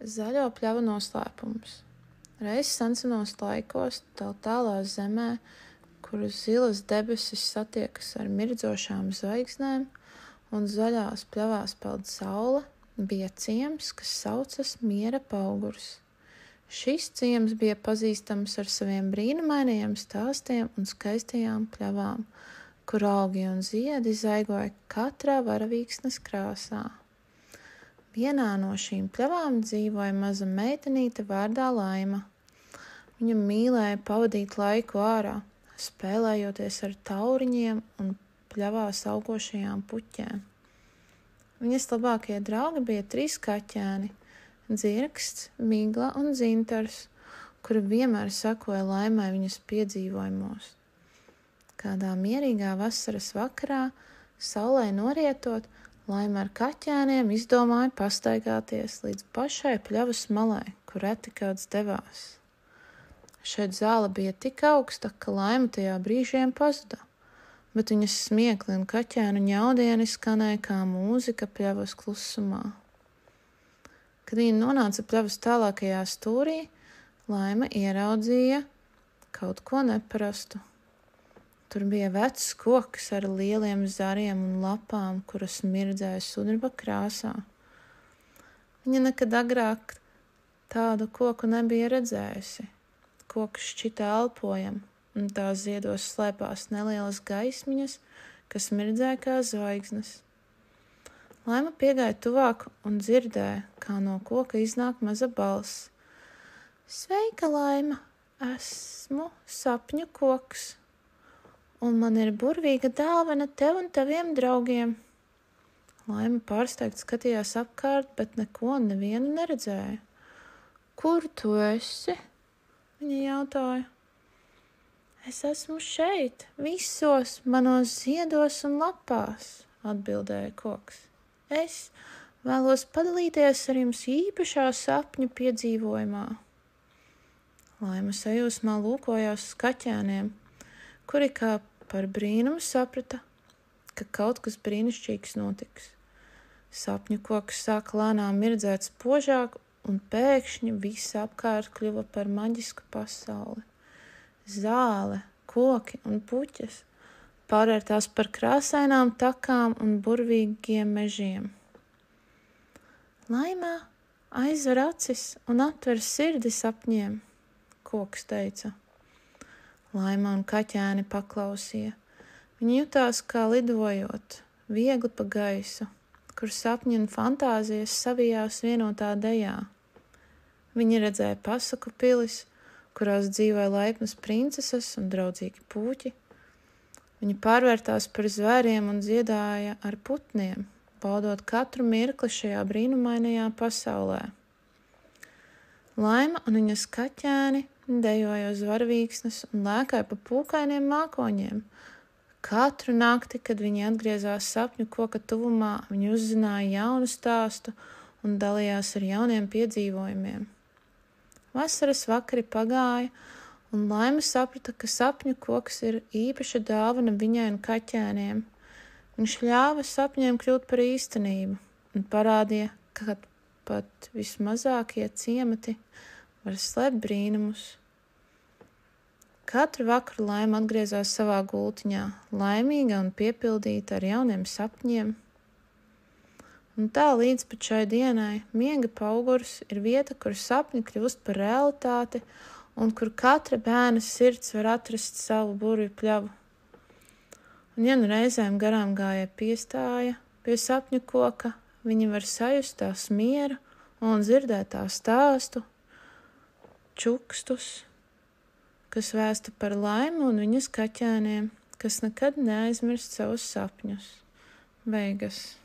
Zaļo pļavu noslēpums. Reiz senos laikos, tālā zemē, kur zilas debesis satiekas ar mirdzošām zvaigznēm un zaļās pļavās peld saule, bija ciems, kas saucas Miera Paugurs. Šis ciems bija pazīstams ar saviem brīnumainajiem stāstiem un skaistajām pļavām, kur augi un ziedi zaigoja katrā varavīksnes krāsā. Vienā no šīm pļavām dzīvoja maza meitenīte vārdā Laima. Viņa mīlēja pavadīt laiku ārā, spēlējoties ar tauriņiem un pļavās augošajām puķēm. Viņas labākie draugi bija 3 kaķēni – Dzirksts, Migla un Dzintars, kuri vienmēr sekoja Laimai viņas piedzīvojumos. Kādā mierīgā vasaras vakarā, saulei norietot, Laima ar kaķēniem izdomāja pastaigāties līdz pašai pļavas malai, kur reti kāds devās. Šeit zāle bija tik augsta, ka Laima tajā brīžiem pazuda, bet viņas smiekli un kaķēnu ņaudieni skanēja kā mūzika pļavas klusumā. Kad viņa nonāca pļavas tālākajā stūrī, Laima ieraudzīja kaut ko neparastu. Tur bija vecs koks ar lieliem zariem un lapām, kuras mirdzēja sudraba krāsā. Viņa nekad agrāk tādu koku nebija redzējusi. Koks šķita elpojam, un tā ziedos slēpās nelielas gaismiņas, kas mirdzēja kā zvaigznes. Laima piegāja tuvāk un dzirdēja, kā no koka iznāk maza balss. Sveika, Laima! Esmu sapņu koks, un man ir burvīga dāvana tev un taviem draugiem. Laima pārsteigti skatījās apkārt, bet neko nevienu neredzēja. Kur tu esi? Viņa jautāja. Es esmu šeit, visos manos ziedos un lapās, atbildēja koks. Es vēlos padalīties ar jums īpašā sapņu piedzīvojumā. Laima sajūsmā lūkojās uz kaķēniem, kuri kā par brīnumu saprata, ka kaut kas brīnišķīgs notiks. Sapņu koks sāka lēnām mirdzēt spožāk, un pēkšņi viss apkārt kļuva par maģisku pasauli. Zāle, koki un puķes pārvērtās par krāsainām takām un burvīgiem mežiem. Laimā aizver acis un atver sirdi sapņiem, koks teica. Laima un kaķēni paklausīja. Viņi jutās kā lidojot, viegli pa gaisu, kur sapņi un fantāzijas savijās vienotā dejā. Viņi redzēja pasaku pilis, kurās dzīvoja laipnas princeses un draudzīgi puķi. Viņi pārvērtās par zvēriem un dziedāja ar putniem, baudot katru mirkli šajā brīnumainajā pasaulē. Laima un viņas kaķēni dejoja uz varavīksnes un lēkāja pa pūkainiem mākoņiem. Katru nakti, kad viņi atgriezās sapņu koka tuvumā, viņi uzzināja jaunu stāstu un dalījās ar jauniem piedzīvojumiem. Vasaras vakari pagāja, un Laima saprata, ka sapņu koks ir īpaša dāvana viņai un kaķēniem. Viņš ļāva sapņiem kļūt par īstenību un parādīja, ka pat vismazākie ciemati var slēpt brīnumus. Katru vakaru Laima atgriezās savā gultiņā, laimīga un piepildīta ar jauniem sapņiem. Un tā līdz pat šai dienai Miega Paugurs ir vieta, kur sapņi kļūst par realitāti un kur katra bērna sirds var atrast savu burvju pļavu. Un ja nu reizēm garām gājēji piestāja pie sapņu koka, viņi var sajust tās mieru un dzirdēt tā stāstu, čukstus, kas vēsta par Laimu un viņas kaķēniem, kas nekad neaizmirst savus sapņus. Beigas.